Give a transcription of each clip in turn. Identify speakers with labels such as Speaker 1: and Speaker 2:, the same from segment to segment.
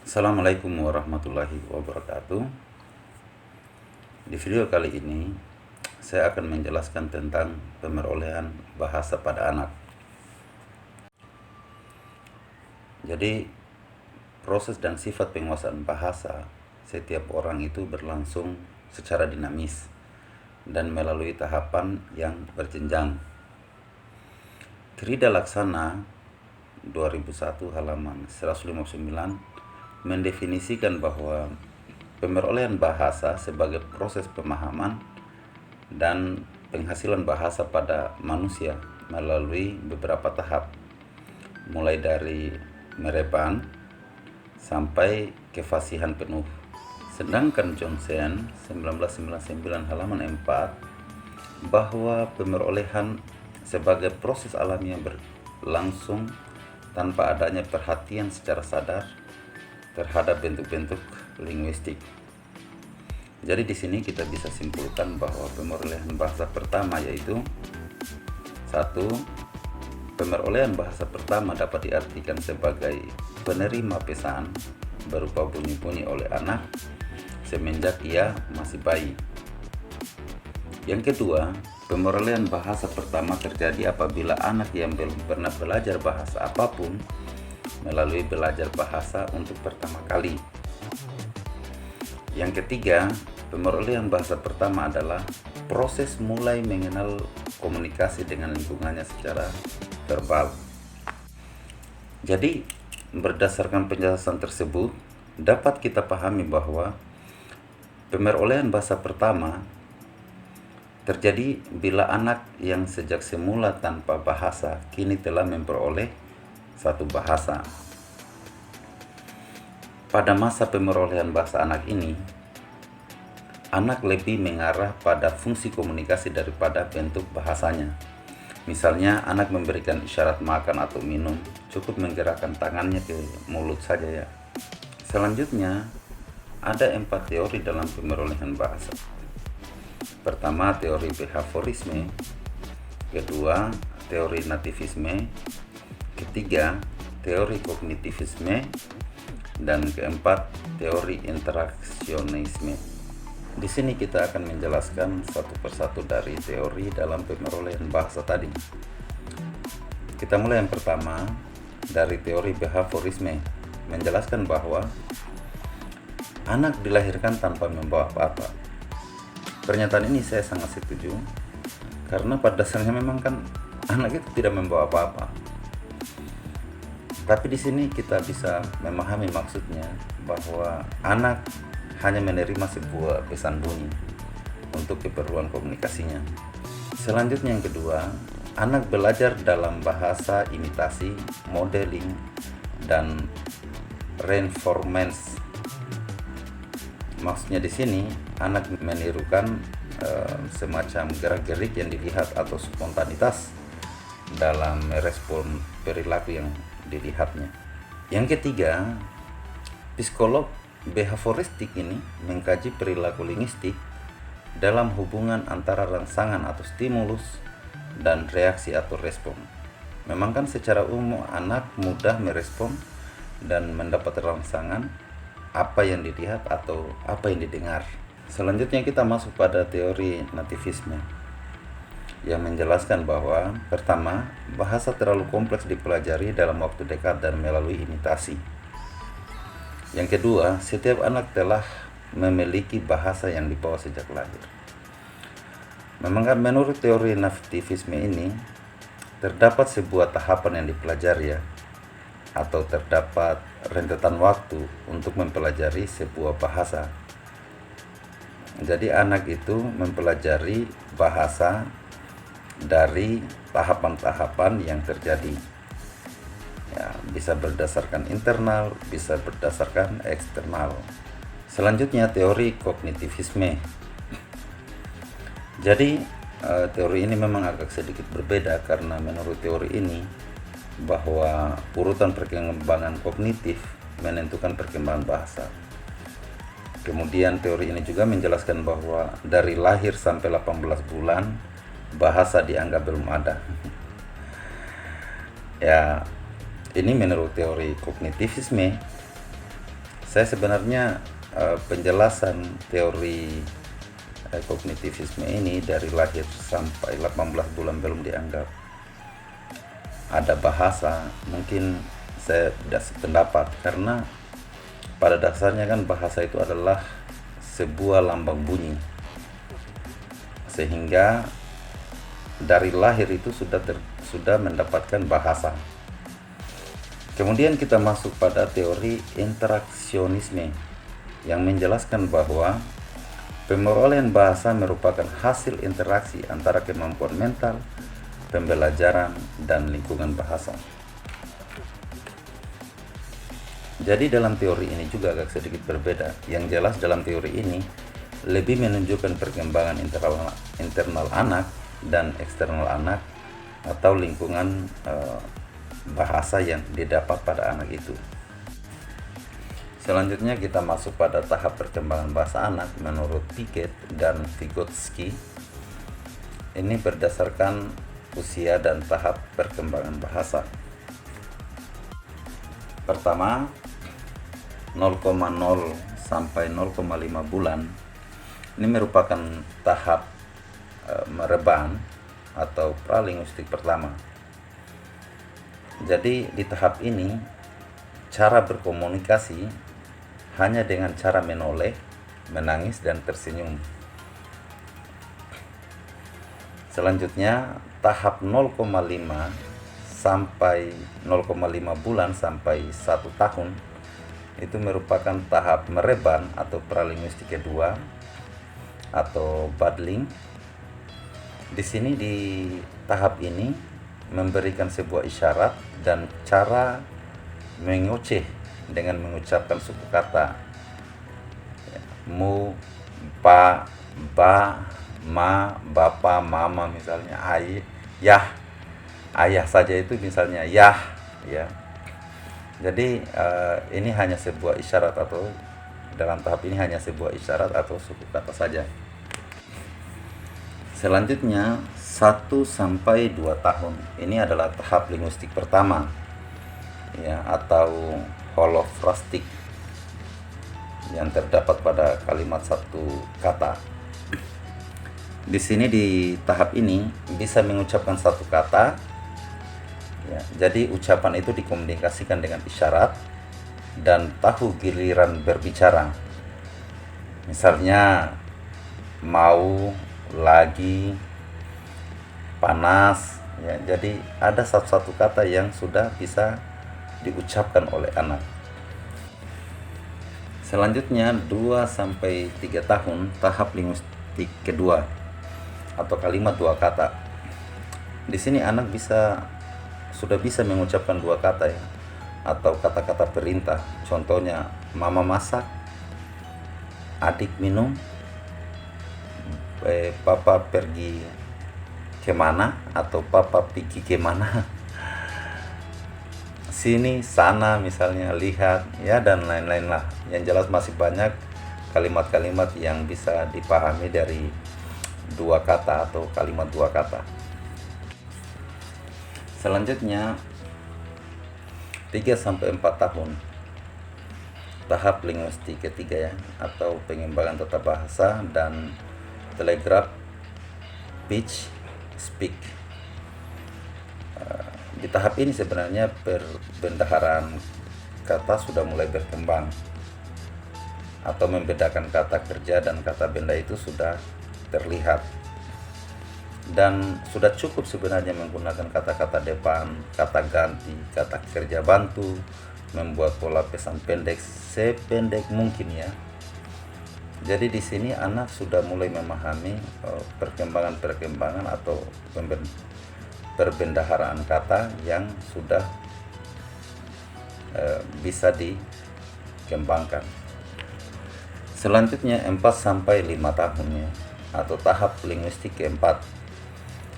Speaker 1: Assalamualaikum warahmatullahi wabarakatuh. Di video kali ini saya akan menjelaskan tentang pemerolehan bahasa pada anak. Jadi proses dan sifat penguasaan bahasa setiap orang itu berlangsung secara dinamis dan melalui tahapan yang berjenjang. Krida Laksana 2001 halaman 159 mendefinisikan bahwa pemerolehan bahasa sebagai proses pemahaman dan penghasilan bahasa pada manusia melalui beberapa tahap, mulai dari merepan sampai kefasihan penuh. Sedangkan Johnson 1999 halaman 4 bahwa pemerolehan sebagai proses alami yang berlangsung tanpa adanya perhatian secara sadar terhadap bentuk-bentuk linguistik. Jadi di sini kita bisa simpulkan bahwa pemerolehan bahasa pertama yaitu 1. Pemerolehan bahasa pertama dapat diartikan sebagai penerima pesan berupa bunyi-bunyi oleh anak semenjak ia masih bayi. Yang kedua, pemerolehan bahasa pertama terjadi apabila anak yang belum pernah belajar bahasa apapun melalui belajar bahasa untuk pertama kali. Yang ketiga, pemerolehan bahasa pertama adalah proses mulai mengenal komunikasi dengan lingkungannya secara verbal. Jadi, berdasarkan penjelasan tersebut, dapat kita pahami bahwa pemerolehan bahasa pertama terjadi bila anak yang sejak semula tanpa bahasa kini telah memperoleh satu bahasa. Pada masa pemerolehan bahasa anak ini, anak lebih mengarah pada fungsi komunikasi daripada bentuk bahasanya. Misalnya, anak memberikan isyarat makan atau minum, cukup menggerakkan tangannya ke mulut saja ya. Selanjutnya, ada 4 teori dalam pemerolehan bahasa. Pertama, teori behaviorisme. Kedua, teori nativisme. Ketiga, teori kognitivisme. Dan keempat, teori interaksionisme. Di sini kita akan menjelaskan satu persatu dari teori dalam pemerolehan bahasa tadi. Kita mulai yang pertama dari teori behaviorisme, menjelaskan bahwa anak dilahirkan tanpa membawa apa-apa. Pernyataan ini saya sangat setuju, karena pada dasarnya memang kan anak itu tidak membawa apa-apa. Tapi di sini kita bisa memahami maksudnya bahwa anak hanya menerima sebuah pesan bunyi untuk keperluan komunikasinya. Selanjutnya yang kedua, anak belajar dalam bahasa imitasi, modeling, dan reinforcement. Maksudnya di sini anak menirukan semacam gerak-gerik yang dilihat atau spontanitas dalam merespon perilaku yang dilihatnya. Yang ketiga, psikolog behavioristik ini mengkaji perilaku linguistik dalam hubungan antara rangsangan atau stimulus dan reaksi atau respon. Memang kan secara umum anak mudah merespon dan mendapat rangsangan apa yang dilihat atau apa yang didengar. Selanjutnya kita masuk pada teori nativisme yang menjelaskan bahwa pertama, bahasa terlalu kompleks dipelajari dalam waktu dekat dan melalui imitasi. Yang kedua, setiap anak telah memiliki bahasa yang dibawa sejak lahir. Memang menurut teori nativisme ini terdapat sebuah tahapan yang dipelajari ya, atau terdapat rentetan waktu untuk mempelajari sebuah bahasa. Jadi anak itu mempelajari bahasa dari tahapan-tahapan yang terjadi ya, bisa berdasarkan internal, bisa berdasarkan eksternal. Selanjutnya teori kognitivisme. Jadi teori ini memang agak sedikit berbeda, karena menurut teori ini bahwa urutan perkembangan kognitif menentukan perkembangan bahasa. Kemudian teori ini juga menjelaskan bahwa dari lahir sampai 18 bulan bahasa dianggap belum ada. Ya, ini menurut teori kognitivisme. Saya sebenarnya penjelasan teori kognitivisme ini dari lahir sampai 18 bulan belum dianggap ada bahasa. Mungkin saya tidak sependapat, karena pada dasarnya kan bahasa itu adalah sebuah lambang bunyi, sehingga dari lahir itu sudah mendapatkan bahasa. Kemudian kita masuk pada teori interaksionisme yang menjelaskan bahwa pemerolehan bahasa merupakan hasil interaksi antara kemampuan mental, pembelajaran, dan lingkungan bahasa. Jadi dalam teori ini juga agak sedikit berbeda. Yang jelas dalam teori ini lebih menunjukkan perkembangan internal anak dan eksternal anak atau lingkungan bahasa yang didapat pada anak itu. Selanjutnya kita masuk pada tahap perkembangan bahasa anak menurut Piaget dan Vygotsky. Ini berdasarkan usia dan tahap perkembangan bahasa. Pertama, 0,0 sampai 0,5 bulan. Ini merupakan tahap mereban atau pralinguistik pertama. Jadi di tahap ini cara berkomunikasi hanya dengan cara menoleh, menangis, dan tersenyum. Selanjutnya tahap 0,5 sampai 0,5 bulan sampai 1 tahun itu merupakan tahap mereban atau pralinguistik kedua atau budding. Di sini di tahap ini memberikan sebuah isyarat dan cara mengoceh dengan mengucapkan suku kata mu, pa, ba, ma, bapa, mama, misalnya ayah, ayah saja itu misalnya yah, ya. Jadi ini hanya sebuah isyarat, atau dalam tahap ini hanya sebuah isyarat atau suku kata saja. Selanjutnya 1 sampai 2 tahun. Ini adalah tahap linguistik pertama, ya, atau holofrastik yang terdapat pada kalimat satu kata. Di sini di tahap ini bisa mengucapkan satu kata, ya, jadi ucapan itu dikomunikasikan dengan isyarat dan tahu giliran berbicara. Misalnya mau, lagi, panas, ya. Jadi ada satu-satu kata yang sudah bisa diucapkan oleh anak. Selanjutnya 2 sampai 3 tahun, tahap linguistik kedua atau kalimat 2 kata. Di sini anak sudah bisa mengucapkan 2 kata, ya, atau kata-kata perintah. Contohnya mama masak, adik minum, papa pergi kemana, atau papa pergi kemana, sini, sana, misalnya, lihat, ya, dan lain-lain lah. Yang jelas masih banyak kalimat-kalimat yang bisa dipahami dari 2 kata atau kalimat 2 kata. Selanjutnya 3 sampai 4 tahun, tahap linguistik ketiga, ya, atau pengembangan tata bahasa dan telegraf, pitch, speak. Di tahap ini sebenarnya perbendaharaan kata sudah mulai berkembang, atau membedakan kata kerja dan kata benda itu sudah terlihat, dan sudah cukup sebenarnya menggunakan kata-kata depan, kata ganti, kata kerja bantu, membuat pola pesan pendek sependek mungkin, ya. Jadi di sini anak sudah mulai memahami perkembangan atau perbendaharaan kata yang sudah bisa dikembangkan. Selanjutnya 4 sampai 5 tahunnya, atau tahap linguistik keempat.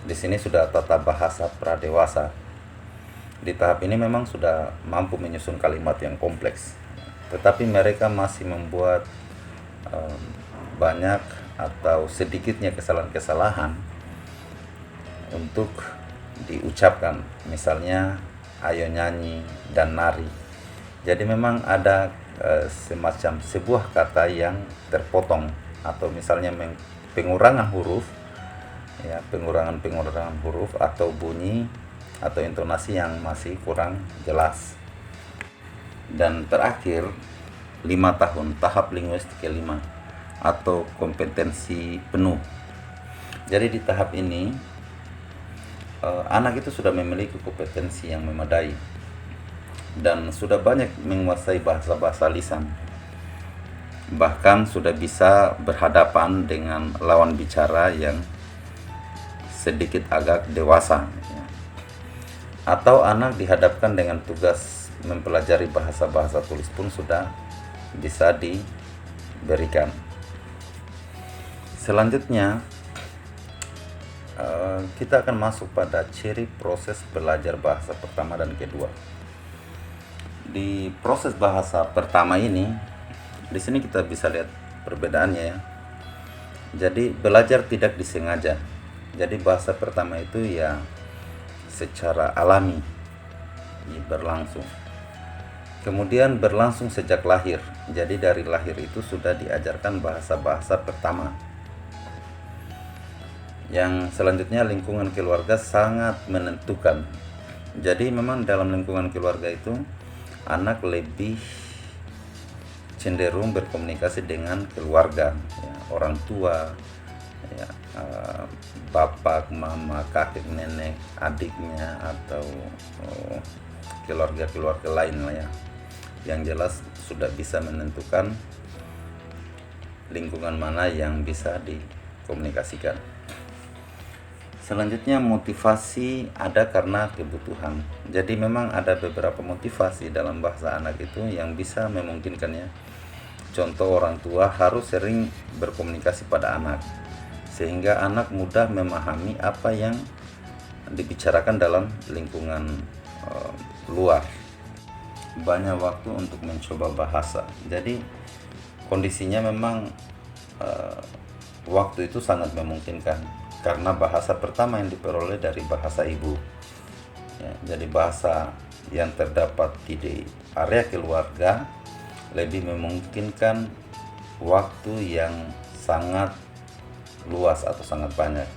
Speaker 1: Di sini sudah tata bahasa pradewasa. Di tahap ini memang sudah mampu menyusun kalimat yang kompleks, tetapi mereka masih membuat banyak atau sedikitnya kesalahan-kesalahan untuk diucapkan. Misalnya ayo nyanyi dan nari. Jadi memang ada semacam sebuah kata yang terpotong, atau misalnya pengurangan huruf, ya, pengurangan huruf atau bunyi atau intonasi yang masih kurang jelas. Dan terakhir, 5 tahun tahap linguistik kelima atau kompetensi penuh. Jadi di tahap ini anak itu sudah memiliki kompetensi yang memadai dan sudah banyak menguasai bahasa-bahasa lisan, bahkan sudah bisa berhadapan dengan lawan bicara yang sedikit agak dewasa, ya. Atau anak dihadapkan dengan tugas mempelajari bahasa-bahasa tulis pun sudah bisa diberikan. Selanjutnya kita akan masuk pada ciri proses belajar bahasa pertama dan kedua. Di proses bahasa pertama ini, di sini kita bisa lihat perbedaannya, ya. Jadi belajar tidak disengaja. Jadi bahasa pertama itu ya secara alami, ya, berlangsung. Kemudian berlangsung sejak lahir. Jadi dari lahir itu sudah diajarkan bahasa-bahasa pertama. Yang selanjutnya, lingkungan keluarga sangat menentukan. Jadi memang dalam lingkungan keluarga itu anak lebih cenderung berkomunikasi dengan keluarga, ya, orang tua, ya, bapak, mama, kakek, nenek, adiknya, atau keluarga-keluarga lain lah, ya. Yang jelas sudah bisa menentukan lingkungan mana yang bisa dikomunikasikan. Selanjutnya, motivasi ada karena kebutuhan. Jadi memang ada beberapa motivasi dalam bahasa anak itu yang bisa memungkinkannya. Contoh, orang tua harus sering berkomunikasi pada anak, sehingga anak mudah memahami apa yang dibicarakan dalam lingkungan luar. Banyak waktu untuk mencoba bahasa. Jadi kondisinya memang waktu itu sangat memungkinkan, karena bahasa pertama yang diperoleh dari bahasa ibu, ya. Jadi bahasa yang terdapat di area keluarga lebih memungkinkan waktu yang sangat luas atau sangat banyak.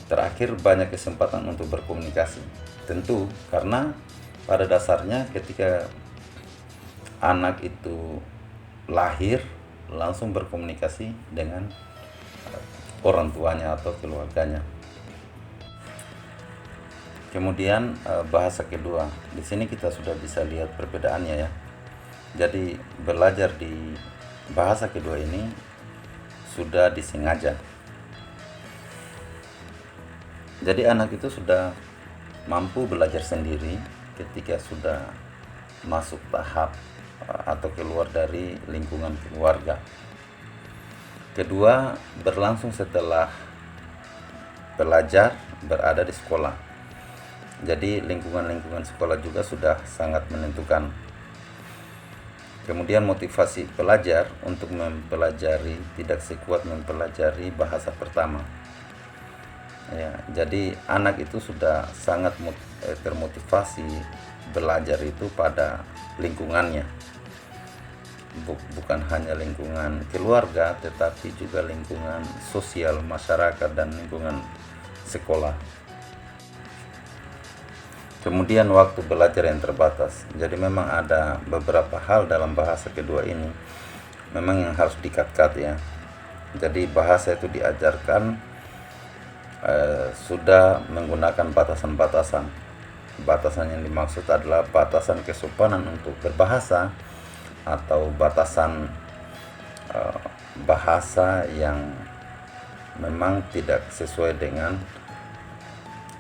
Speaker 1: Terakhir, banyak kesempatan untuk berkomunikasi. Tentu karena pada dasarnya ketika anak itu lahir langsung berkomunikasi dengan orang tuanya atau keluarganya. Kemudian bahasa kedua, di sini kita sudah bisa lihat perbedaannya, ya. Jadi belajar di bahasa kedua ini sudah disengaja. Jadi anak itu sudah mampu belajar sendiri ketika sudah masuk tahap atau keluar dari lingkungan keluarga. Kedua, berlangsung setelah belajar berada di sekolah. Jadi lingkungan-lingkungan sekolah juga sudah sangat menentukan. Kemudian motivasi pelajar untuk mempelajari tidak sekuat mempelajari bahasa pertama, ya. Jadi anak itu sudah sangat termotivasi belajar itu pada lingkungannya. Bukan hanya lingkungan keluarga, tetapi juga lingkungan sosial masyarakat dan lingkungan sekolah. Kemudian waktu belajar yang terbatas. Jadi memang ada beberapa hal dalam bahasa kedua ini memang yang harus di-cut, ya. Jadi bahasa itu diajarkan sudah menggunakan batasan-batasan. Batasan yang dimaksud adalah batasan kesopanan untuk berbahasa, atau batasan bahasa yang memang tidak sesuai dengan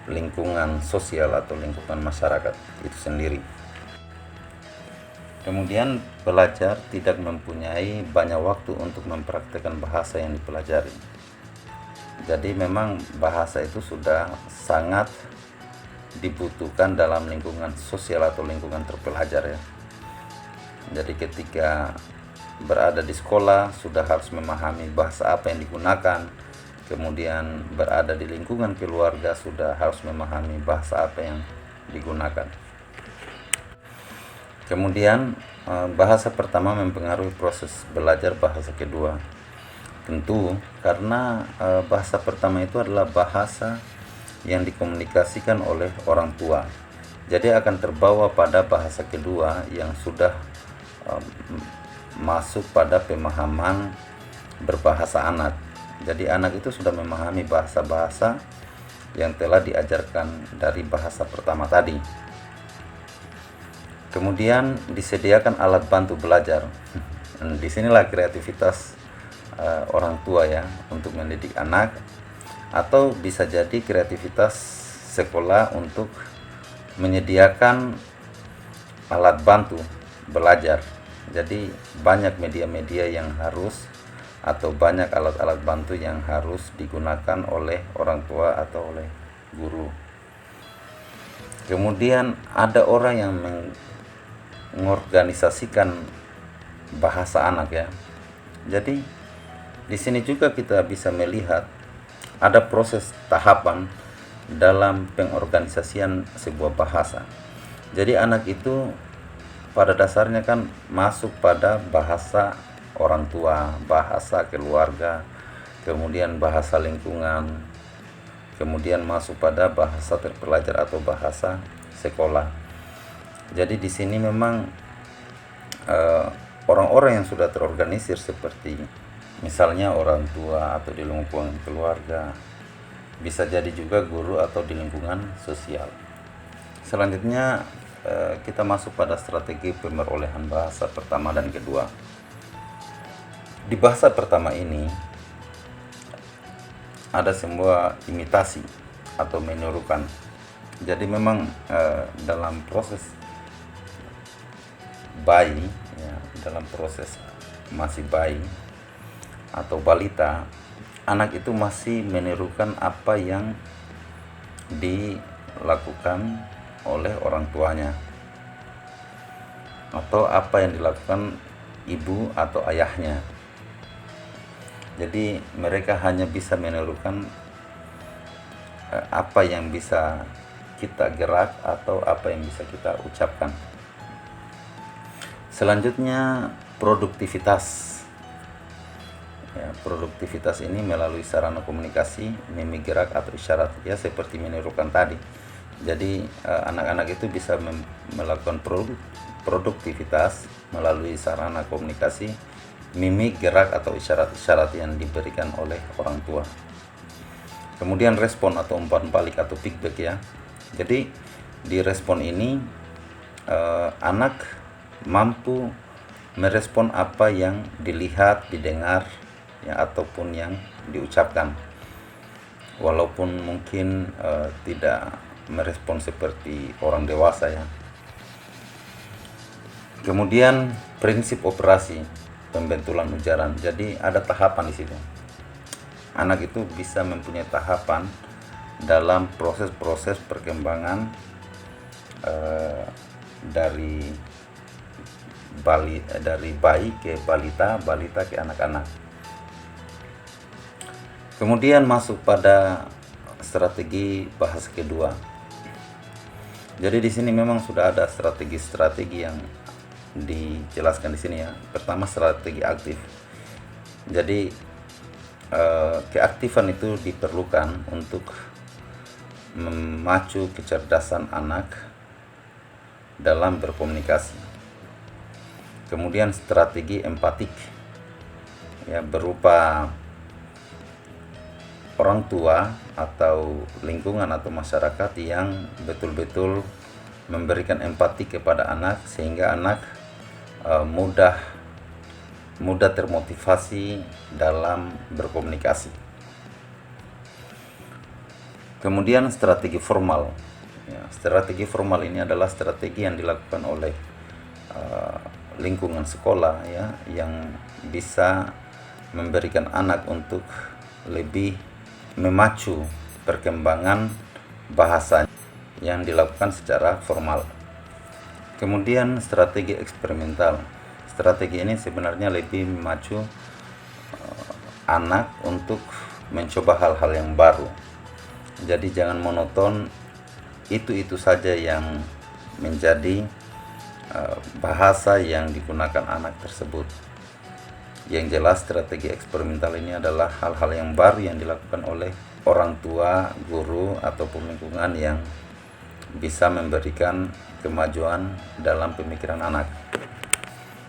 Speaker 1: lingkungan sosial atau lingkungan masyarakat itu sendiri. Kemudian pelajar tidak mempunyai banyak waktu untuk mempraktikkan bahasa yang dipelajari. Jadi memang bahasa itu sudah sangat dibutuhkan dalam lingkungan sosial atau lingkungan terpelajar, ya. Jadi ketika berada di sekolah sudah harus memahami bahasa apa yang digunakan. Kemudian berada di lingkungan keluarga sudah harus memahami bahasa apa yang digunakan. Kemudian bahasa pertama mempengaruhi proses belajar bahasa kedua. Tentu karena bahasa pertama itu adalah bahasa yang dikomunikasikan oleh orang tua. Jadi akan terbawa pada bahasa kedua yang sudah masuk pada pemahaman berbahasa anak. Jadi anak itu sudah memahami bahasa-bahasa yang telah diajarkan dari bahasa pertama tadi. Kemudian disediakan alat bantu belajar. Disinilah kreativitas orang tua ya untuk mendidik anak, atau bisa jadi kreativitas sekolah untuk menyediakan alat bantu belajar. Jadi banyak media-media yang harus, atau banyak alat-alat bantu yang harus digunakan oleh orang tua atau oleh guru. Kemudian ada orang yang mengorganisasikan bahasa anak ya. Jadi di sini juga kita bisa melihat ada proses tahapan dalam pengorganisasian sebuah bahasa. Jadi anak itu pada dasarnya kan masuk pada bahasa orang tua, bahasa keluarga, kemudian bahasa lingkungan, kemudian masuk pada bahasa terpelajar atau bahasa sekolah. Jadi di sini memang orang-orang yang sudah terorganisir seperti misalnya orang tua atau di lingkungan keluarga, bisa jadi juga guru atau di lingkungan sosial. Selanjutnya kita masuk pada strategi pemerolehan bahasa pertama dan kedua. Di bahasa pertama ini ada sebuah imitasi atau menirukan. Jadi memang dalam proses bayi ya, dalam proses masih bayi atau balita, anak itu masih menirukan apa yang dilakukan oleh orang tuanya atau apa yang dilakukan ibu atau ayahnya. Jadi mereka hanya bisa menirukan apa yang bisa kita gerak atau apa yang bisa kita ucapkan. Selanjutnya produktivitas. Ya, produktivitas ini melalui sarana komunikasi, mimik gerak atau isyarat ya, seperti menirukan tadi. Jadi anak-anak itu bisa melakukan produktivitas melalui sarana komunikasi, mimik gerak atau isyarat-isyarat yang diberikan oleh orang tua. Kemudian respon atau umpan balik atau feedback ya. Jadi di respon ini anak mampu merespon apa yang dilihat, didengar ya, ataupun yang diucapkan, walaupun mungkin tidak merespon seperti orang dewasa ya. Kemudian prinsip operasi pembentulan ujaran. Jadi ada tahapan di situ. Anak itu bisa mempunyai tahapan dalam proses-proses perkembangan dari bayi ke balita, balita ke anak-anak. Kemudian masuk pada strategi bahasa kedua. Jadi di sini memang sudah ada strategi-strategi yang dijelaskan di sini ya. Pertama, strategi aktif. Jadi keaktifan itu diperlukan untuk memacu kecerdasan anak dalam berkomunikasi. Kemudian strategi empatik ya, berupa orang tua atau lingkungan atau masyarakat yang betul-betul memberikan empati kepada anak sehingga anak mudah termotivasi dalam berkomunikasi. Kemudian strategi formal ya, strategi formal ini adalah strategi yang dilakukan oleh lingkungan sekolah ya, yang bisa memberikan anak untuk lebih memacu perkembangan bahasa yang dilakukan secara formal. Kemudian strategi eksperimental. Strategi ini sebenarnya lebih memacu anak untuk mencoba hal-hal yang baru. Jadi jangan monoton itu saja yang menjadi bahasa yang digunakan anak tersebut. Yang jelas strategi eksperimental ini adalah hal-hal yang baru yang dilakukan oleh orang tua, guru, ataupun lingkungan yang bisa memberikan kemajuan dalam pemikiran anak.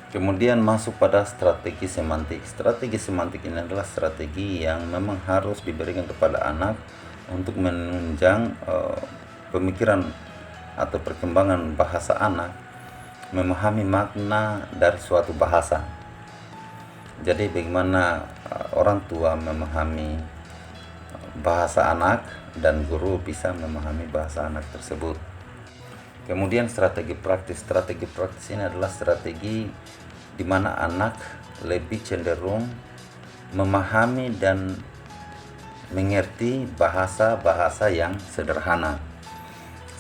Speaker 1: Kemudian masuk pada strategi semantik. Strategi semantik ini adalah strategi yang memang harus diberikan kepada anak untuk menunjang pemikiran atau perkembangan bahasa anak, memahami makna dari suatu bahasa. Jadi bagaimana orang tua memahami bahasa anak dan guru bisa memahami bahasa anak tersebut. Kemudian strategi praktis. Strategi praktis ini adalah strategi di mana anak lebih cenderung memahami dan mengerti bahasa-bahasa yang sederhana.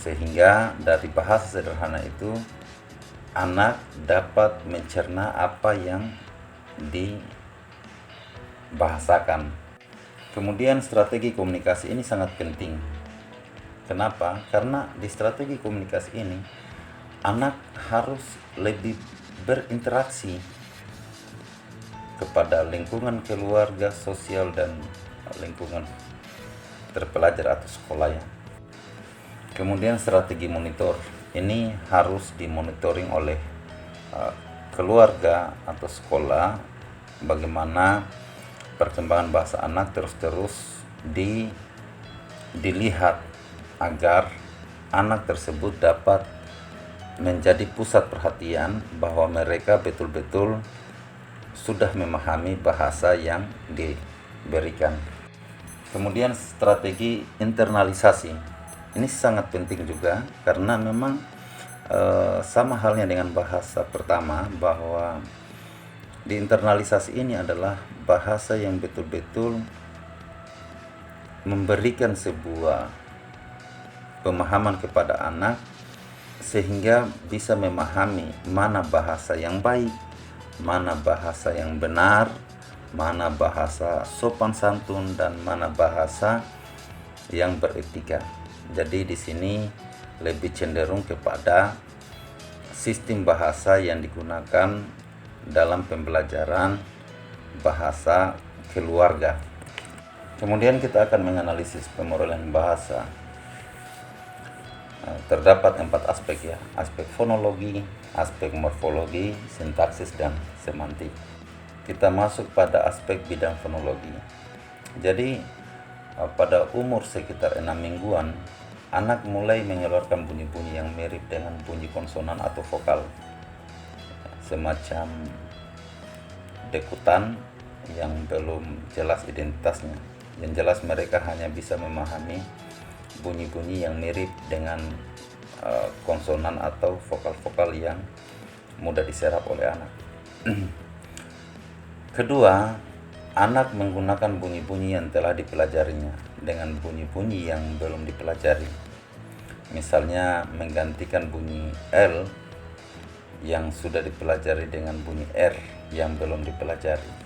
Speaker 1: Sehingga dari bahasa sederhana itu anak dapat mencerna apa yang dibahasakan. Kemudian strategi komunikasi ini sangat penting. Kenapa? Karena di strategi komunikasi ini anak harus lebih berinteraksi kepada lingkungan keluarga, sosial, dan lingkungan terpelajar atau sekolah ya. Kemudian strategi monitor ini harus dimonitoring oleh keluarga atau sekolah, bagaimana perkembangan bahasa anak terus-terus dilihat agar anak tersebut dapat menjadi pusat perhatian, bahwa mereka betul-betul sudah memahami bahasa yang diberikan. Kemudian strategi internalisasi ini sangat penting juga, karena memang sama halnya dengan bahasa pertama, bahwa di internalisasi ini adalah bahasa yang betul-betul memberikan sebuah pemahaman kepada anak, sehingga bisa memahami mana bahasa yang baik, mana bahasa yang benar, mana bahasa sopan santun, dan mana bahasa yang beretika. Jadi di sini lebih cenderung kepada sistem bahasa yang digunakan dalam pembelajaran bahasa keluarga. Kemudian kita akan menganalisis pemodelan bahasa. Terdapat 4 aspek ya, aspek fonologi, aspek morfologi, sintaksis, dan semantik. Kita masuk pada aspek bidang fonologi. Jadi pada umur sekitar 6 mingguan, anak mulai mengeluarkan bunyi-bunyi yang mirip dengan bunyi konsonan atau vokal, semacam dekutan yang belum jelas identitasnya. Yang jelas mereka hanya bisa memahami bunyi-bunyi yang mirip dengan konsonan atau vokal-vokal yang mudah diserap oleh anak. Kedua, anak menggunakan bunyi-bunyi yang telah dipelajarinya dengan bunyi-bunyi yang belum dipelajari. Misalnya menggantikan bunyi L yang sudah dipelajari dengan bunyi R yang belum dipelajari.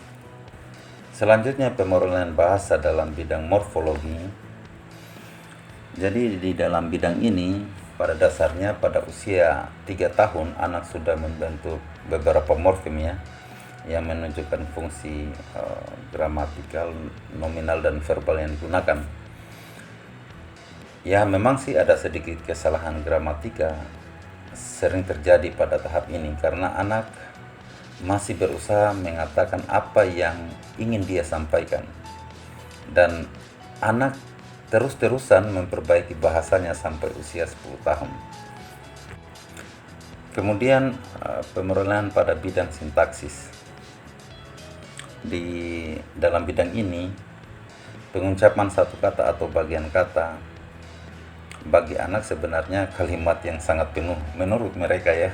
Speaker 1: Selanjutnya pemodelan bahasa dalam bidang morfologi. Jadi di dalam bidang ini pada dasarnya pada usia 3 tahun anak sudah membentuk beberapa morfem ya, yang menunjukkan fungsi gramatikal, nominal, dan verbal yang digunakan. Ya memang sih ada sedikit kesalahan gramatika sering terjadi pada tahap ini, karena anak masih berusaha mengatakan apa yang ingin dia sampaikan, dan anak terus-terusan memperbaiki bahasanya sampai usia 10 tahun. Kemudian pemodelan pada bidang sintaksis. Di dalam bidang ini, pengucapan satu kata atau bagian kata bagi anak sebenarnya kalimat yang sangat penuh menurut mereka ya.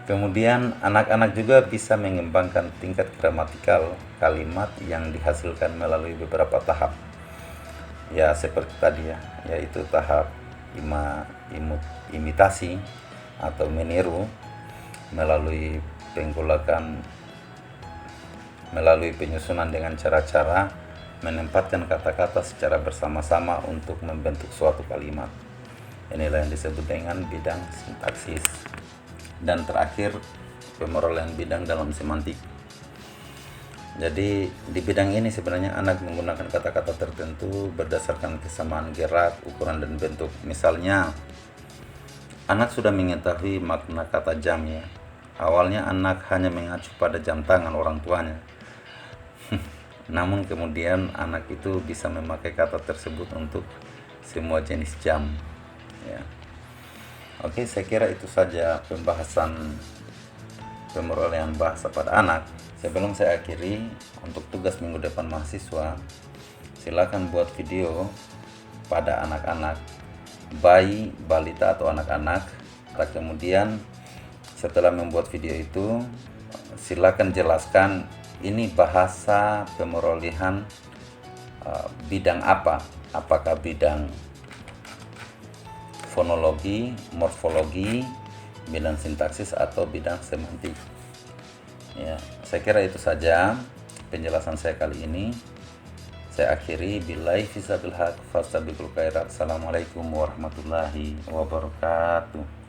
Speaker 1: Kemudian anak-anak juga bisa mengembangkan tingkat gramatikal kalimat yang dihasilkan melalui beberapa tahap. Ya seperti tadi ya, yaitu tahap imitasi atau meniru, melalui penggolakan, melalui penyusunan dengan cara-cara menempatkan kata-kata secara bersama-sama untuk membentuk suatu kalimat. Inilah yang disebut dengan bidang sintaksis. dan terakhir pemerolehan bidang dalam semantik. Jadi di bidang ini sebenarnya anak menggunakan kata-kata tertentu berdasarkan kesamaan gerak, ukuran, dan bentuk. Misalnya, anak sudah mengetahui makna kata jam ya. Awalnya anak hanya mengacu pada jam tangan orang tuanya. Namun kemudian anak itu bisa memakai kata tersebut untuk semua jenis jam ya. Oke, saya kira itu saja pembahasan pemerolehan bahasa pada anak. Sebelum saya akhiri, untuk tugas minggu depan mahasiswa, silakan buat video pada anak-anak, bayi, balita, atau anak-anak. Kemudian setelah membuat video itu, silakan jelaskan ini bahasa pemerolehan bidang apa. Apakah bidang fonologi, morfologi, bidang sintaksis, atau bidang semantik. Ya, saya kira itu saja penjelasan saya kali ini. Saya akhiri, billahi fisabilil haq fastabiqul khairat. Assalamualaikum warahmatullahi wabarakatuh.